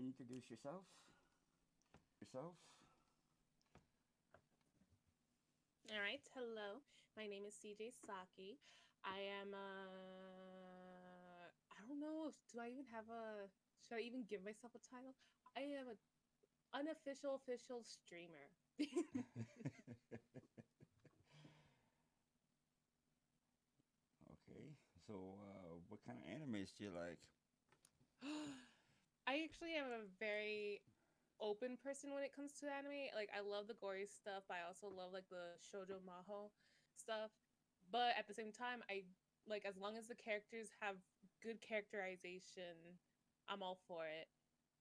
introduce yourself. Yourself. All right. Hello. My name is CJ Saki. I am I don't know if do I even have a should I even give myself a title? I am an unofficial official streamer. Okay. So, what kind of animes do you like? I actually am a very open person when it comes to anime. Like I love the gory stuff, but I also love like the shoujo maho stuff. But at the same time, I like as long as the characters have good characterization, I'm all for it.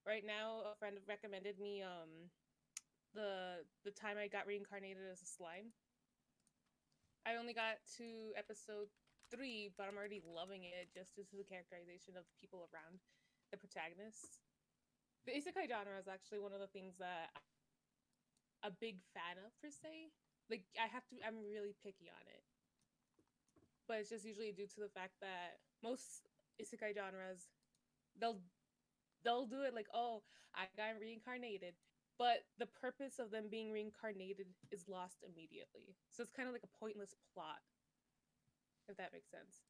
Right now, a friend recommended me the time I got reincarnated as a slime. I only got to episode 3, but I'm already loving it just due to the characterization of the people around the protagonists. The isekai genre is actually one of the things that I'm a big fan of per se. Like I'm really picky on it, but it's just usually due to the fact that most isekai genres they'll they'll do it like, oh, I got reincarnated, but the purpose of them being reincarnated is lost immediately. So it's kind of like a pointless plot, if that makes sense.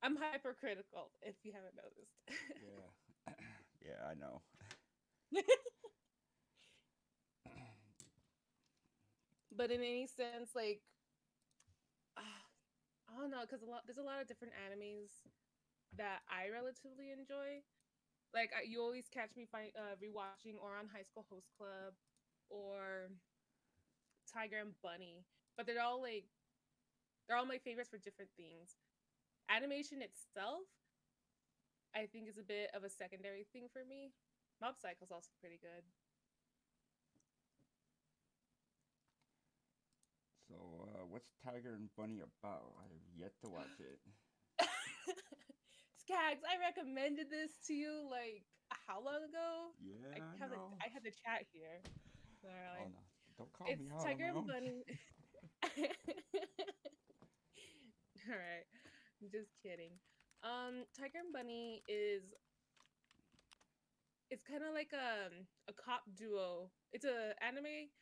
I'm hypercritical, if you haven't noticed. Yeah. Yeah, I know. But in any sense, like, I don't know, because there's a lot of different animes that I relatively enjoy. Like, you always catch me rewatching or on High School Host Club or Tiger and Bunny, but they're all my favorites for different things. Animation itself, I think, is a bit of a secondary thing for me. Mob Psycho's also pretty good. So, what's Tiger and Bunny about? I have yet to watch it. Skags, I recommended this to you like how long ago? Yeah, I know. I had the chat here. Oh Literally. no! Don't call me It's out on Tiger my and own. Bunny. All right. I'm just kidding. Tiger and Bunny is it's kind of like a cop duo. It's a anime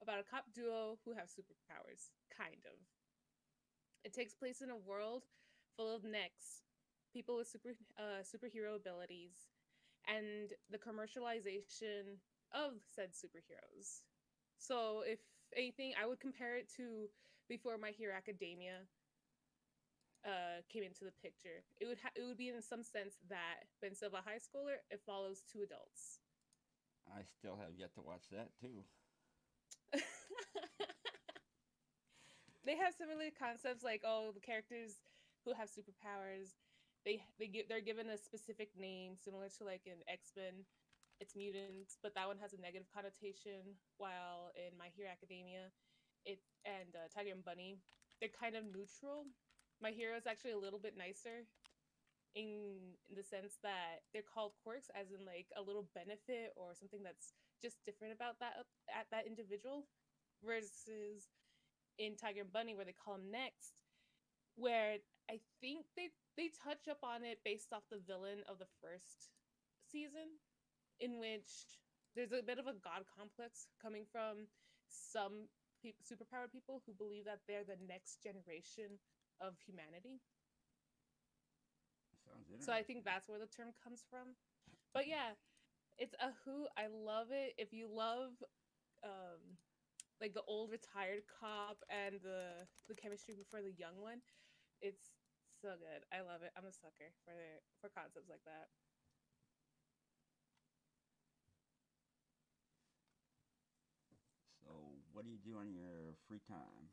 about a cop duo who have superpowers, kind of. It takes place in a world full of necks, people with superhero abilities, and the commercialization of said superheroes. So, if anything, I would compare it to before My Hero Academia came into the picture. It would be in some sense that but instead of a high schooler, it follows two adults. I still have yet to watch that too. They have similar concepts like, oh, the characters who have superpowers, they're given a specific name similar to like in X-Men it's mutants, but that one has a negative connotation, while in My Hero Academia it and Tiger and Bunny they're kind of neutral. My Hero is actually a little bit nicer in the sense that they're called quirks as in like a little benefit or something that's just different about that individual, versus in Tiger and Bunny where they call them next, where I think they touch up on it based off the villain of the first season, in which there's a bit of a god complex coming from some superpowered people who believe that they're the next generation of humanity. Sounds So I think interesting. that's where the term comes from. But yeah, it's a who. I love it. If you love like the old retired cop and the chemistry before the young one, it's so good. I love it. I'm a sucker for concepts like that. So, what do you do on your free time?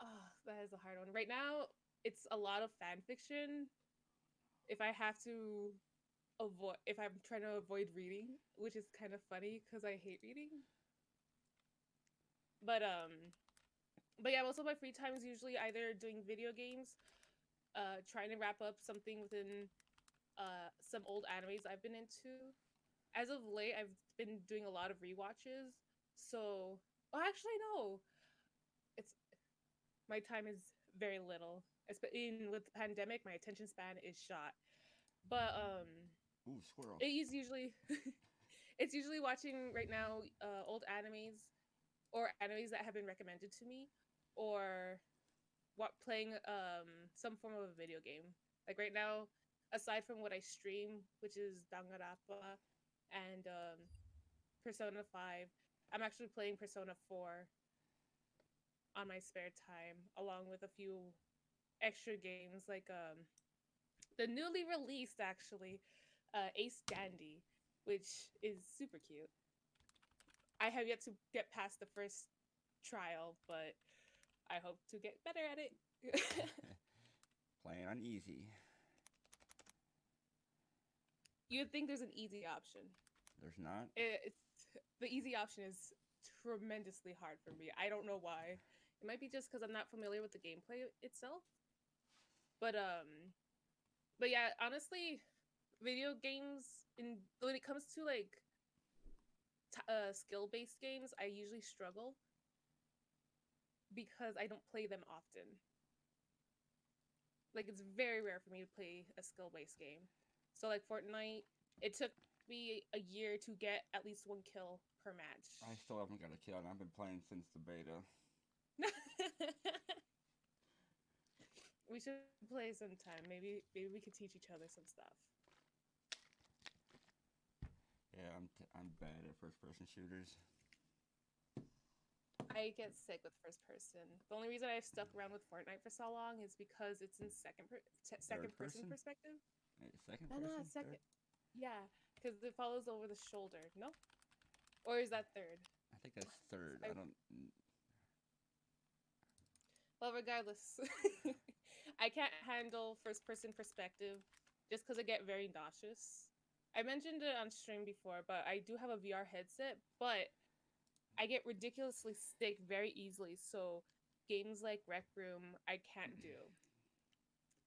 Oh, that is a hard one. Right now, it's a lot of fan fiction. If I have to if I'm trying to avoid reading, which is kind of funny because I hate reading. But yeah, most of my free time is usually either doing video games, trying to wrap up something within some old animes I've been into. As of late, I've been doing a lot of rewatches. So, oh, actually, no, it's my time is very little. In with the pandemic, my attention span is shot. But Ooh, squirrel. It is usually it's usually watching right now old animes or animes that have been recommended to me, or what playing some form of a video game. Like right now, aside from what I stream, which is Danganronpa and Persona 5, I'm actually playing Persona 4 on my spare time, along with a few extra games like the newly released actually Ace Dandy, which is super cute. I have yet to get past the first trial, but I hope to get better at it. Playing on easy. You'd think there's an easy option. There's not. It's the easy option is tremendously hard for me. I don't know why. It might be just because I'm not familiar with the gameplay itself. But but yeah, honestly, video games in when it comes to like skill based games, I usually struggle because I don't play them often. Like it's very rare for me to play a skill based game. So like Fortnite, it took me a year to get at least one kill per match. I still haven't got a kill, and I've been playing since the beta. We should play sometime. Maybe we could teach each other some stuff. Yeah, I'm bad at first person shooters. I get sick with first person. The only reason I've stuck around with Fortnite for so long is because it's in second person Person? perspective. Wait, second No, person? second. Third? Yeah, because it follows over the shoulder. No, or is that third? I think that's third. I, I don't. well, regardless, I can't handle first person perspective just because I get very nauseous. I mentioned it on stream before, but I do have a VR headset, but I get ridiculously sick very easily. So games like Rec Room, I can't do.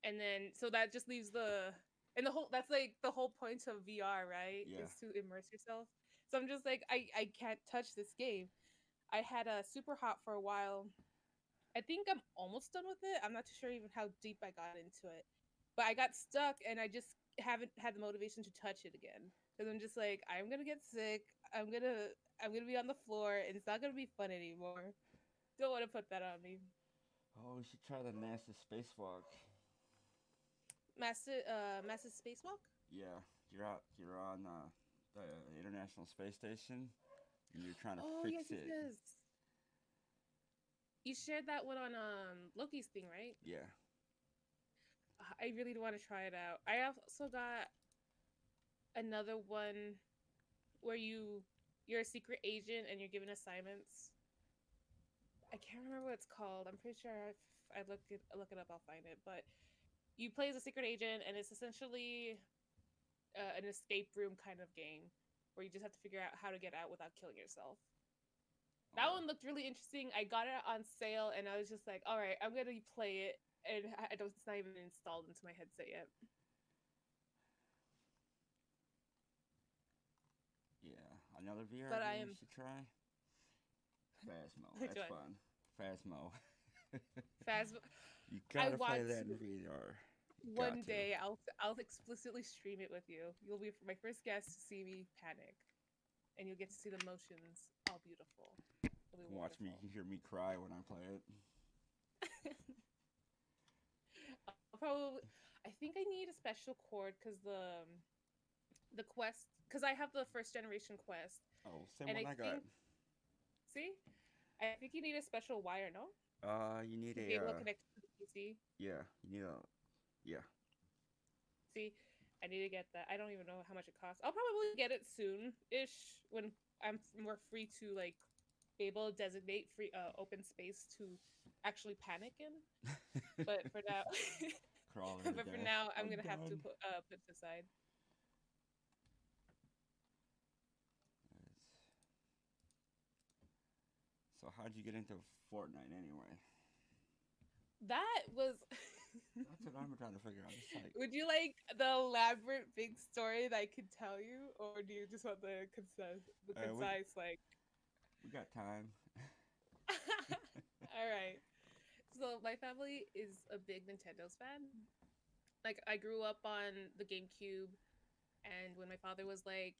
And then so that just leaves the whole that's like the whole point of VR, right? Yeah. Is to immerse yourself. So I'm just like I can't touch this game. I had a super hot for a while. I think I'm almost done with it. I'm not too sure even how deep I got into it. But I got stuck and I just haven't had the motivation to touch it again. Because I'm just like, I'm gonna get sick. I'm gonna be on the floor and it's not gonna be fun anymore. Don't want to put that on me. Oh, we should try the NASA spacewalk. Massive spacewalk? Yeah, you're out. You're on the International Space Station, and you're trying to Oh yes, fix yes, it. yes. You shared that one on Loki's thing, right? Yeah. I really do want to try it out. I also got another one where you're a secret agent and you're given assignments. I can't remember what it's called. I'm pretty sure if I look it up, I'll find it. But you play as a secret agent, and it's essentially an escape room kind of game where you just have to figure out how to get out without killing yourself. That Oh. one looked really interesting. I got it on sale, and I was just like, "All right, I'm gonna play it." And I don't. It's not even installed into my headset yet. Yeah. Another VR But I game you am. should try. Phasmo. Which That's one? fun. Phasmo. Phasma. You I gotta play want that to. in VR. You got One to. day, I'll explicitly stream it with you. You'll be my first guest to see me panic, and you'll get to see the motions. All beautiful. It'll be Watch me. You wonderful. can hear me cry when I play it. I'll probably. I think I need a special cord because the quest because I have the first generation quest, Oh, same and one I I got. think see, I think you need a special wire, no, You need to be a able to connect it to the PC. yeah. You need a yeah. See, I need to get that. I don't even know how much it costs. I'll probably get it soon ish when I'm more free to like be able to designate free open space to actually panic in. But for now, Crawling to but for death. now, I'm I'm gonna have to done. put it aside. It's- So how'd you get into Fortnite anyway? That was. That's what I'm trying to figure out. It's like, Would you like the elaborate big story that I could tell you, or do you just want the uh, we concise like? we got time. All right. So my family is a big Nintendo's fan. Like I grew up on the GameCube. And when my father was like,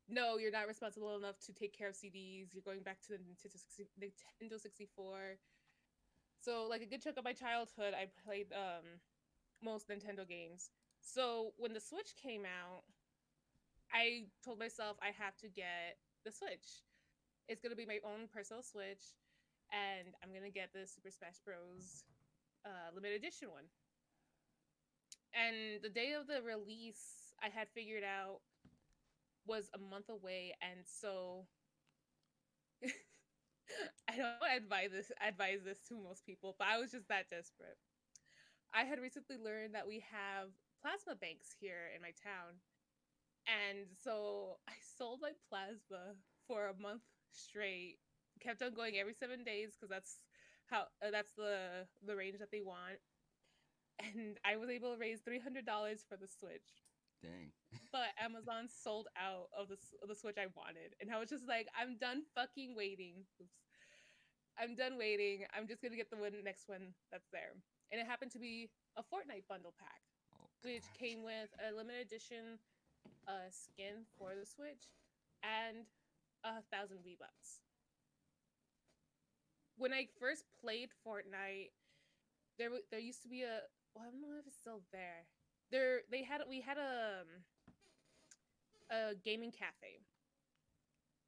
"No, you're not responsible enough to take care of CDs. You're going back to the Nintendo 64." So like a good chunk of my childhood, I played most Nintendo games. So when the Switch came out, I told myself I have to get the Switch. It's gonna be my own personal Switch, and I'm gonna get the Super Smash Bros. Limited edition one. And the day of the release, I had figured out was a month away, and so I don't advise this to most people, but I was just that desperate. I had recently learned that we have plasma banks here in my town, and so I sold my plasma for a month straight. Kept on going every 7 days because that's the range that they want, and I was able to raise $300 for the Switch. Dang. But Amazon sold out of the Switch I wanted, and I was just like, I'm done fucking waiting. Oops. I'm done waiting. I'm just gonna get the next one that's there. And it happened to be a Fortnite bundle pack, Oh which gosh. came with a limited edition skin for the Switch and 1,000 V-Bucks. When I first played Fortnite, there used to be a, well, I don't know if it's still there. They had we had a gaming cafe,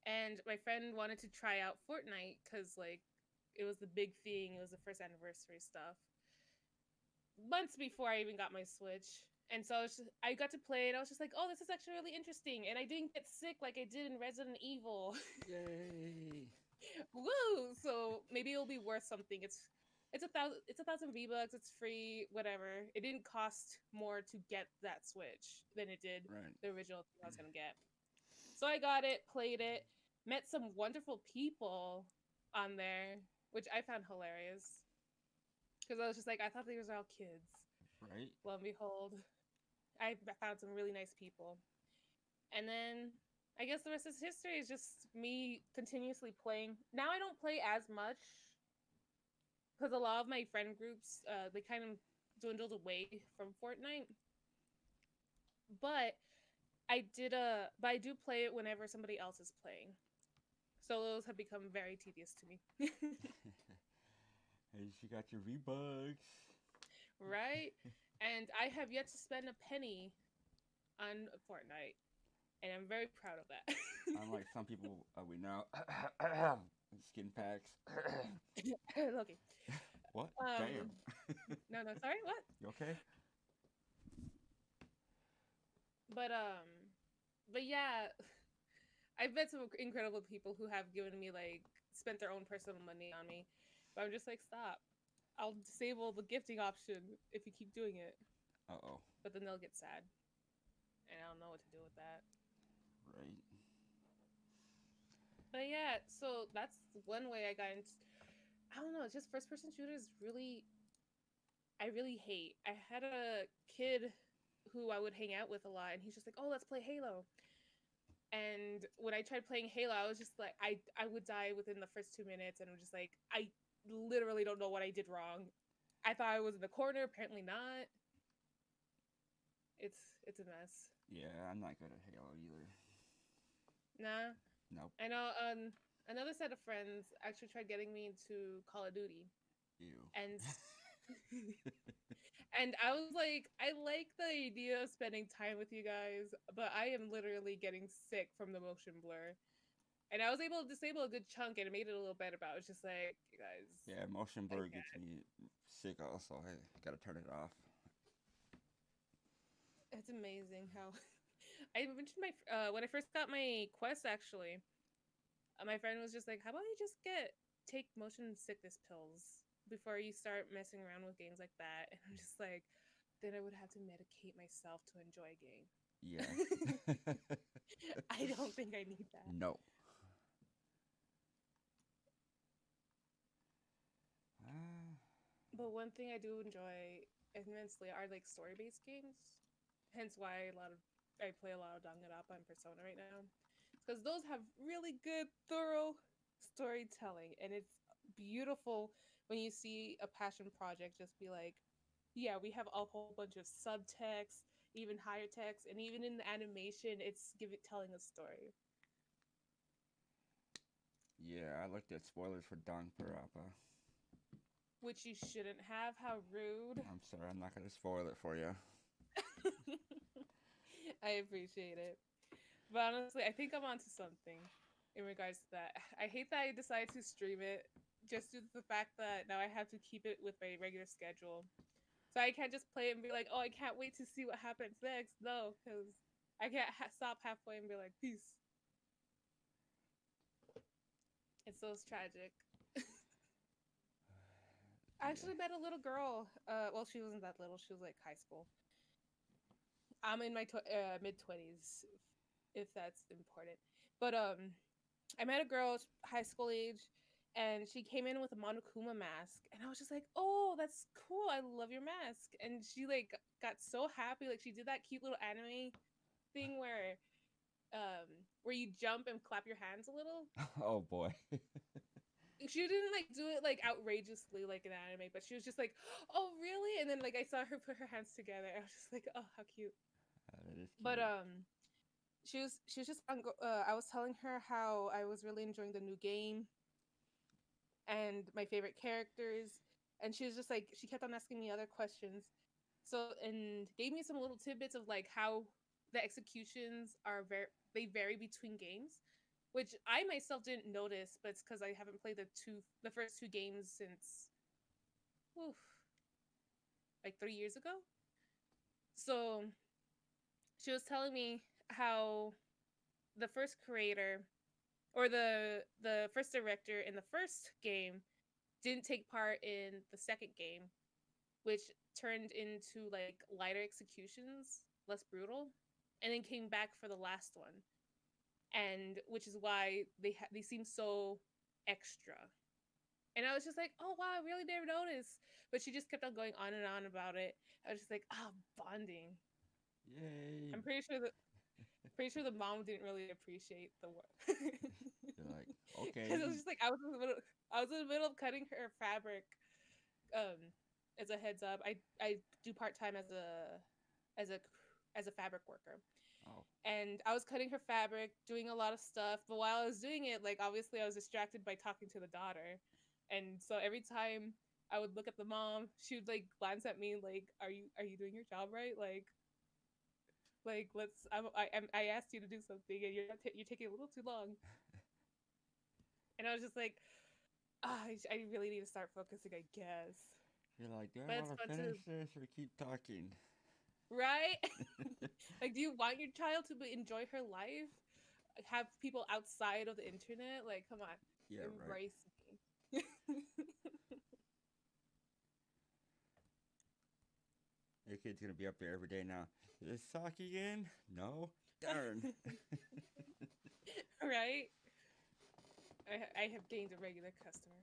and my friend wanted to try out Fortnite because like it was the big thing. It was the first anniversary stuff. Months before I even got my Switch. And so I got to play it. I was just like, oh, this is actually really interesting. And I didn't get sick like I did in Resident Evil. Yay. Woo! So maybe it'll be worth something. It's 1,000 V-Bucks, it's free, whatever. It didn't cost more to get that Switch than it did Right. the original thing I was gonna get. So I got it, played it, met some wonderful people on there, which I found hilarious. Because I was just like, I thought these were all kids. Right. Lo and behold, I found some really nice people. And then I guess the rest is history is just me continuously playing. Now I don't play as much because a lot of my friend groups, they kind of dwindled away from Fortnite. But but I do play it whenever somebody else is playing. Solos have become very tedious to me. Hey, she got your V-Bucks. Right? And I have yet to spend a penny on Fortnite, and I'm very proud of that. Unlike some people we know, skin packs. Okay. What? Um, Damn. no, no, sorry, what? You okay? But yeah, I've met some incredible people who have given me like spent their own personal money on me, but I'm just like, stop. I'll disable the gifting option if you keep doing it. Uh oh. But then they'll get sad, and I don't know what to do with that. Right. But yeah, so that's one way I got into. I don't know, just first person shooters really, I really hate. I had a kid who I would hang out with a lot, and he's just like, "Oh, let's play Halo." And when I tried playing Halo, I was just like, I would die within the first 2 minutes, and I'm just like, I literally don't know what I did wrong. I thought I was in the corner, apparently not. It's a mess. Yeah, I'm not good at Halo either. Nah, Nope. I know. Another set of friends actually tried getting me into Call of Duty, Ew. and and I was like, I like the idea of spending time with you guys, but I am literally getting sick from the motion blur. And I was able to disable a good chunk, and it made it a little better. But I was just like, you guys, Yeah, motion I blur gets can't. me sick also. I gotta turn it off. It's amazing how I mentioned my when I first got my Quest. Actually, my friend was just like, "How about you just take motion sickness pills before you start messing around with games like that?" And I'm just like, then I would have to medicate myself to enjoy a game. Yeah. I don't think I need that. No. Uh, But one thing I do enjoy immensely are like story based games. Hence why I play a lot of Danganronpa and Persona right now. Because those have really good, thorough storytelling, and it's beautiful when you see a passion project just be like, yeah, we have a whole bunch of subtext. even higher text, and even in the animation, it's telling a story. Yeah, I looked at spoilers for Danganronpa. Which you shouldn't have. How rude. I'm sorry, I'm not gonna spoil it for you. I appreciate it. But honestly, I think I'm onto something in regards to that. I hate that I decided to stream it just due to the fact that now I have to keep it with my regular schedule. So I can't just play it and be like, oh, I can't wait to see what happens next. No, because I can't stop halfway and be like, peace. It's so tragic. I Yeah. actually met a little girl. Well, she wasn't that little. She was like high school. I'm in my mid 20s, if that's important. But I met a girl high school age, and she came in with a Monokuma mask, and I was just like, "Oh, that's cool! I love your mask." And she like got so happy, like she did that cute little anime thing where you jump and clap your hands a little. Oh boy. She didn't like do it like outrageously like an anime, but she was just like, "Oh, really?" And then like I saw her put her hands together. I was just like, "Oh, how cute!" That is But cute. she was just I was telling her how I was really enjoying the new game and my favorite characters, and she was just like she kept on asking me other questions. So and gave me some little tidbits of like how the executions are they vary between games, which I myself didn't notice, but it's because I haven't played the first two games since oof, like 3 years ago. So she was telling me how the first creator or the first director in the first game didn't take part in the second game, which turned into like lighter executions, less brutal, and then came back for the last one, and which is why they seem so extra. And I was just like, oh wow, I really never noticed. But she just kept on going on and on about it. I was just like, ah, oh, bonding. Yay. I'm pretty sure the mom didn't really appreciate the work. You're like, okay. Because it was just like I was in the middle of cutting her fabric. As a heads up, I do part time as a as a fabric worker, Oh. and I was cutting her fabric, doing a lot of stuff. But while I was doing it, like obviously I was distracted by talking to the daughter, and so every time I would look at the mom, she would like glance at me like, "Are you doing your job right? Let's I asked you to do something and you're taking a little too long." And I was just like, I really need to start focusing, I guess. You're like, do I But it's want to fun finish to, this or keep talking? right? Like, do you want your child to enjoy her life? Have people outside of the internet? Like, come on, Yeah, right. embrace me. Your kid's gonna be up there every day now. Is this Saki in? No? Darn. Right? I have gained a regular customer.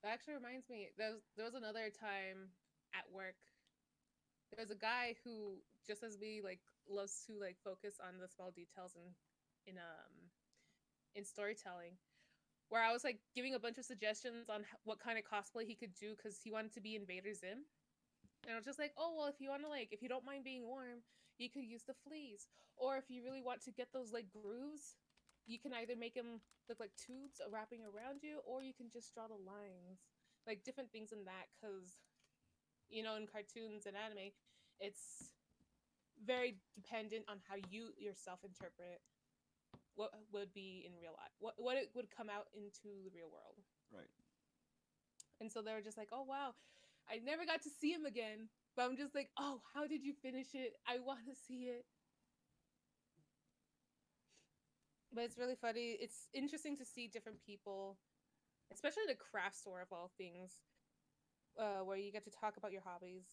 That actually reminds me, there was another time at work. There was a guy who, just as me, like loves to like focus on the small details in in storytelling, where I was like giving a bunch of suggestions on what kind of cosplay he could do because he wanted to be Invader Zim. And I was just like, oh well, if you want to like, if you don't mind being warm, you could use the fleas, or if you really want to get those like grooves, you can either make them look like tubes wrapping around you, or you can just draw the lines, like different things in that. Because in cartoons and anime, it's very dependent on how you yourself interpret what would be in real life, what it would come out into the real world. Right. And so they were just like, oh wow, I never got to see him again. But I'm just like, oh, how did you finish it? I want to see it. But it's really funny. It's interesting to see different people, especially the craft store of all things, where you get to talk about your hobbies.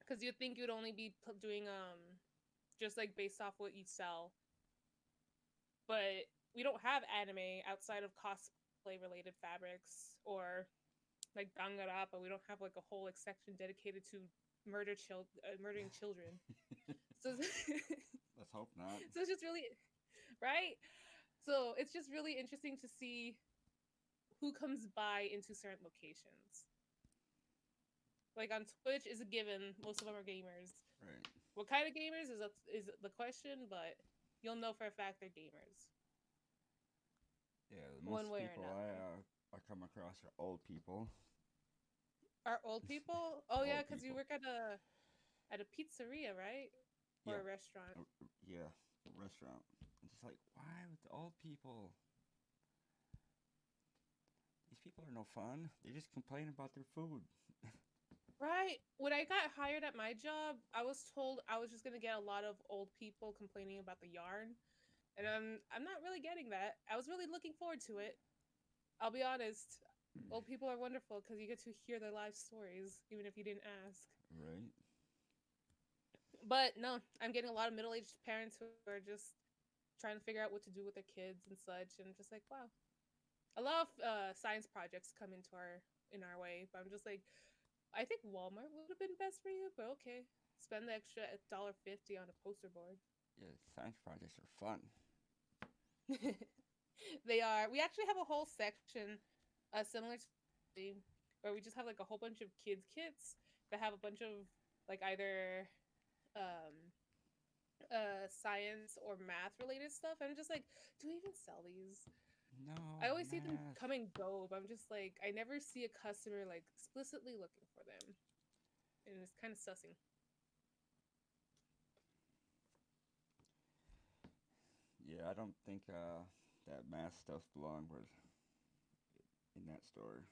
Because you'd think you'd only be doing just like based off what you sell, but we don't have anime outside of cosplay related fabrics or like Danganronpa. We don't have like a whole like section dedicated to murdering children. So Let's hope not. so it's just really right. So it's just really interesting to see who comes by into certain locations. Like on Twitch is a given. Most of them are gamers. Right. What kind of gamers is the question, but you'll know for a fact they're gamers, Yeah, one most way or people another. I come across are old people. Are old people? Oh yeah, Old because you people. work at a pizzeria, right? Or Yeah. a restaurant. Yeah. Restaurant. It's just like, why with the old people? These people are no fun. They just complain about their food. Right. When I got hired at my job, I was told I was just gonna get a lot of old people complaining about the yarn, and I'm not really getting that. I was really looking forward to it. I'll be honest. Old people are wonderful because you get to hear their life stories, even if you didn't ask. Right. But no, I'm getting a lot of middle-aged parents who are just trying to figure out what to do with their kids and such, and just like, wow. A lot of science projects come in our way, but I'm just like, I think Walmart would have been best for you, but okay. Spend the extra $1.50 on a poster board. Yeah. Science projects are fun. They are. We actually have a whole section, similar to where we just have like a whole bunch of kids kits that have a bunch of like either um science or math related stuff. I'm just like, do we even sell these? No I always see them math. come and go, but I'm just like, I never see a customer like explicitly looking for them, and it's kind of sussing. Yeah, I don't think that math stuff belonged with in that store.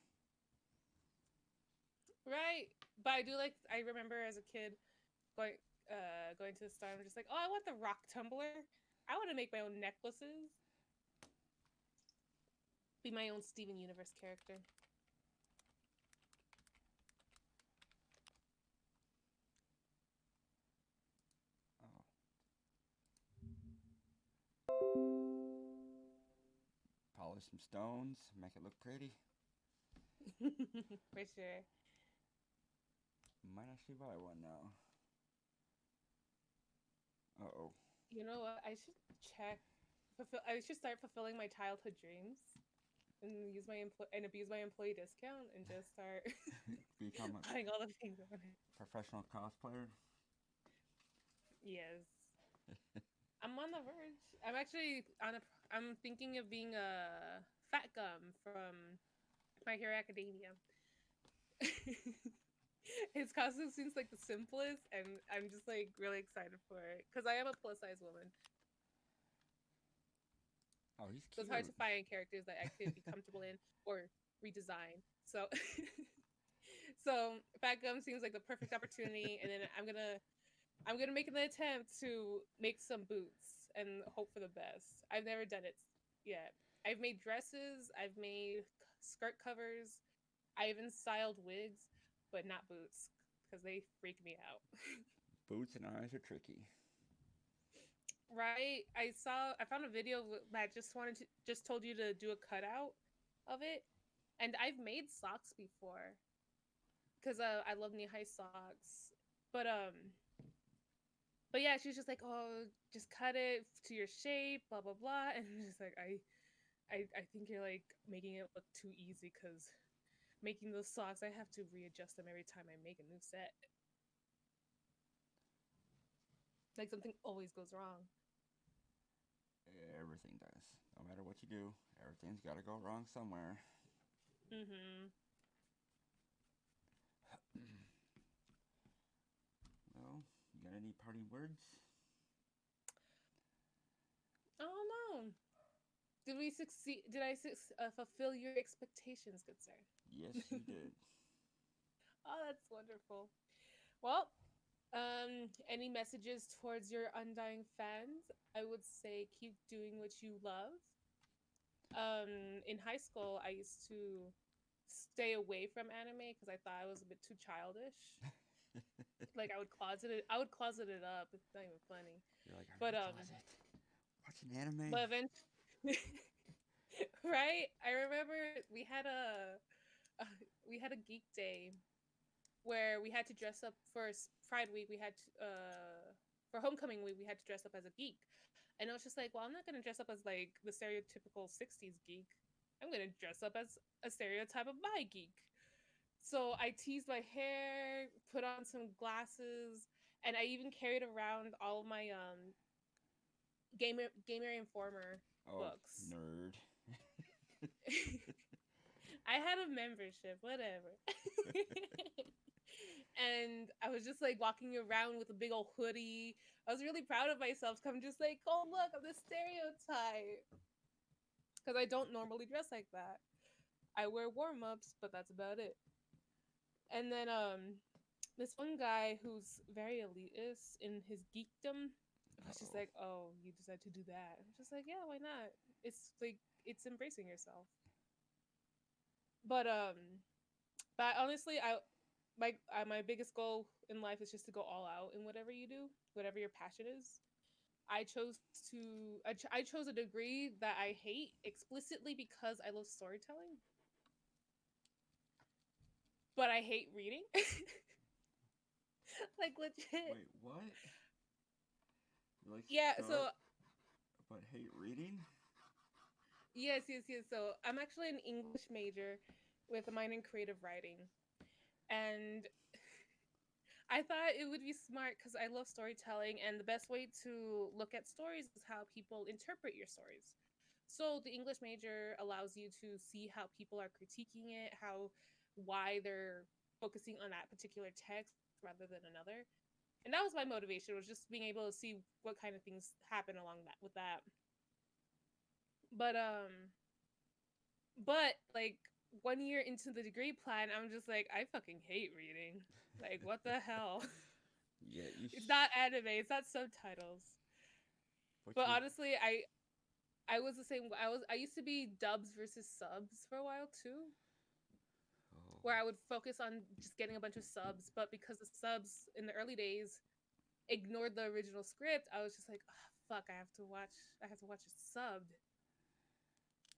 Right, but I do like. I remember as a kid going going to the store. I'm just like, oh, I want the rock tumbler. I want to make my own necklaces. Be my own Steven Universe character. Oh, polish some stones, make it look pretty. For sure. Might actually buy one now. Uh oh. You know what? I should check. I should start fulfilling my childhood dreams and abuse my employee discount and just start Become a buying all the things I wanted. professional cosplayer. Yes, I'm on the verge. I'm actually on a. I'm thinking of being a fat gum from My Hero Academia. His costume seems like the simplest, and I'm just like really excited for it because I am a plus size woman, Oh, he's so cute. it's hard to find characters that I could be comfortable in or redesign. So, so Fat Gum seems like the perfect opportunity, and then I'm gonna make an attempt to make some boots and hope for the best. I've never done it yet. I've made dresses, I've made skirt covers, I even styled wigs, but not boots because they freak me out. Boots and eyes are tricky. Right? I found a video that just told you to do a cutout of it, and I've made socks before because I love knee high socks, but yeah, she's just like, oh, just cut it to your shape, blah blah blah, and I'm just like, I think you're like making it look too easy because making those socks, I have to readjust them every time I make a new set. Like something always goes wrong. Everything does. No matter what you do, everything's got to go wrong somewhere. Mm-hmm. Well, you got any parting words? Oh no. Did we succeed? Did I fulfill your expectations, good sir? Yes, you did. Oh, that's wonderful. Well, any messages towards your undying fans? I would say keep doing what you love. In high school, I used to stay away from anime because I thought I was a bit too childish. Like I would closet it up. It's not even funny. You're like, I'm in But the closet. Watching anime. but eventually, right? I remember a we had a geek day where we had to dress up for Pride Week. We had to, for homecoming week we had to dress up as a geek, and I was just like, well, I'm not gonna dress up as like the stereotypical '60s geek. I'm gonna dress up as a stereotype of my geek. So I teased my hair, put on some glasses, and I even carried around all of my Gamer Informer Oh, books. nerd. I had a membership, whatever. And I was just like walking around with a big old hoodie. I was really proud of myself. 'Cause I'm just like, oh look, I'm the stereotype. Because I don't normally dress like that. I wear warm ups, but that's about it. And then this one guy who's very elitist in his geekdom was just Uh-oh. like, oh, you decided to do that. I'm just like, yeah, why not? It's like it's embracing yourself. But honestly, my biggest goal in life is just to go all out in whatever you do, whatever your passion is. I chose a degree that I hate explicitly because I love storytelling, but I hate reading. Like legit. Wait, what? You like Yeah, start so but hate reading? yes. So I'm actually an English major with a minor in creative writing. And I thought it would be smart because I love storytelling, and the best way to look at stories is how people interpret your stories. So the English major allows you to see how people are critiquing it, why they're focusing on that particular text rather than another. And that was my motivation, was just being able to see what kind of things happen along that with that. But like 1 year into the degree plan, I'm just like, I fucking hate reading. Like, what the hell? Yeah, It's not anime. It's not subtitles. what But you honestly, I was the same. I used to be dubs versus subs for a while too, Oh, where I would focus on just getting a bunch of subs. But because the subs in the early days ignored the original script, I was just like, oh, fuck, I have to watch it subbed,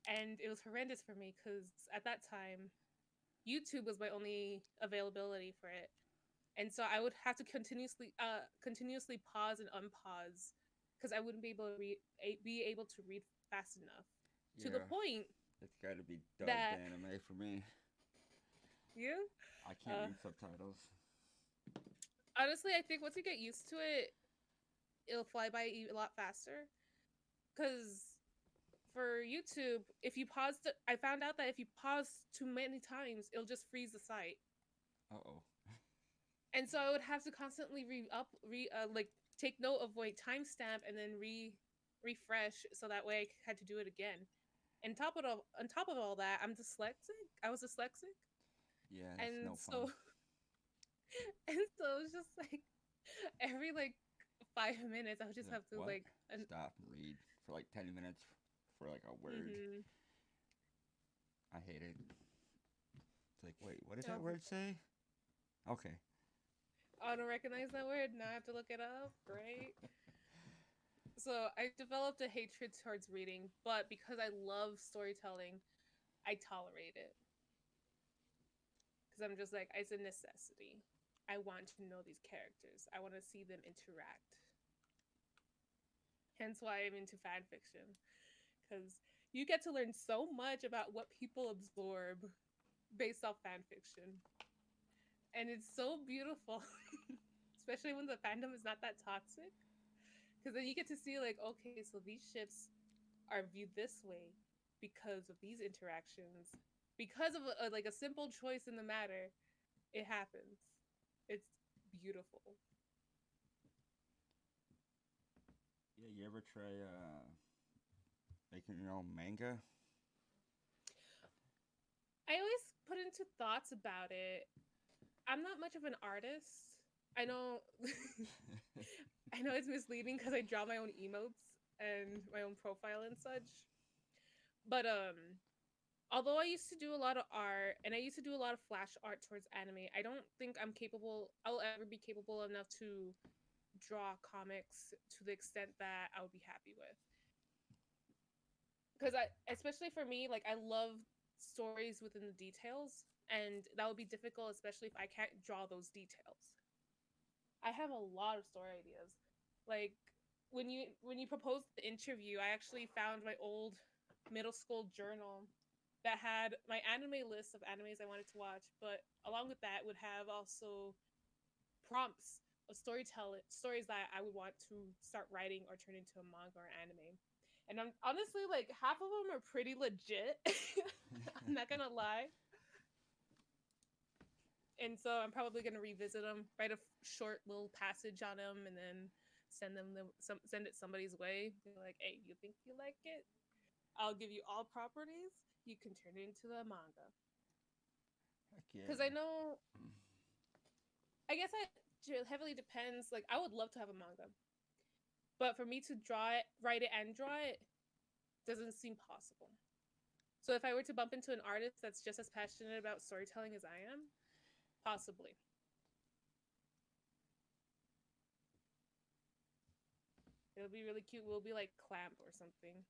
and it was horrendous for me because at that time YouTube was my only availability for it. And so I would have to continuously pause and unpause because I wouldn't be able to read fast enough to the yeah, point it's gotta be dubbed that anime for me. you I can't uh read subtitles. honestly, I think once you get used to it, it'll fly by a lot faster. Because for YouTube, if you I found out that if you pause too many times, it'll just freeze the site. Uh-oh. And so I would have to constantly like take note of my timestamp and then refresh, so that way I had to do it again. And on top of all that, I'm dyslexic. I was dyslexic, Yeah, that's and no fun. so and so it was just like every like 5 minutes, I would just Like, have to what? like Stop and read for like 10 minutes for like a word. mm-hmm. I hate it. It's like, wait, what does Oh, that word say? Okay. I don't recognize that word. Now I have to look it up. Great. So I developed a hatred towards reading, but because I love storytelling, I tolerate it because I'm just like, it's a necessity. I want to know these characters. I want to see them interact. Hence why I'm into fan fiction, because you get to learn so much about what people absorb based off fan fiction, and it's so beautiful, especially when the fandom is not that toxic. Because then you get to see like, okay, so these ships are viewed this way because of these interactions, because of like a simple choice in the matter. It happens. It's beautiful. Yeah, you ever try making your own manga? I always put into thoughts about it. I'm not much of an artist. I know I know it's misleading because I draw my own emotes and my own profile and such. But although I used to do a lot of art and I used to do a lot of flash art towards anime, I don't think I'll ever be capable enough to draw comics to the extent that I would be happy with. Because I especially for me, like I love stories within the details, and that would be difficult, especially if I can't draw those details. I have a lot of story ideas. Like when you proposed the interview, I actually found my old middle school journal that had my anime list of animes I wanted to watch, but along with that would have also prompts of stories that I would want to start writing or turn into a manga or anime. And I'm honestly like half of them are pretty legit. I'm not gonna lie. And so I'm probably gonna revisit them, write a short little passage on them, and then send it somebody's way. Be like, hey, you think you like it? I'll give you all properties. You can turn it into a manga. Heck yeah. Because I know, I guess it heavily depends. Like, I would love to have a manga, but for me to draw it, write it, and draw it doesn't seem possible. So if I were to bump into an artist that's just as passionate about storytelling as I am, possibly. It would be really cute. We'll be like Clamp or something.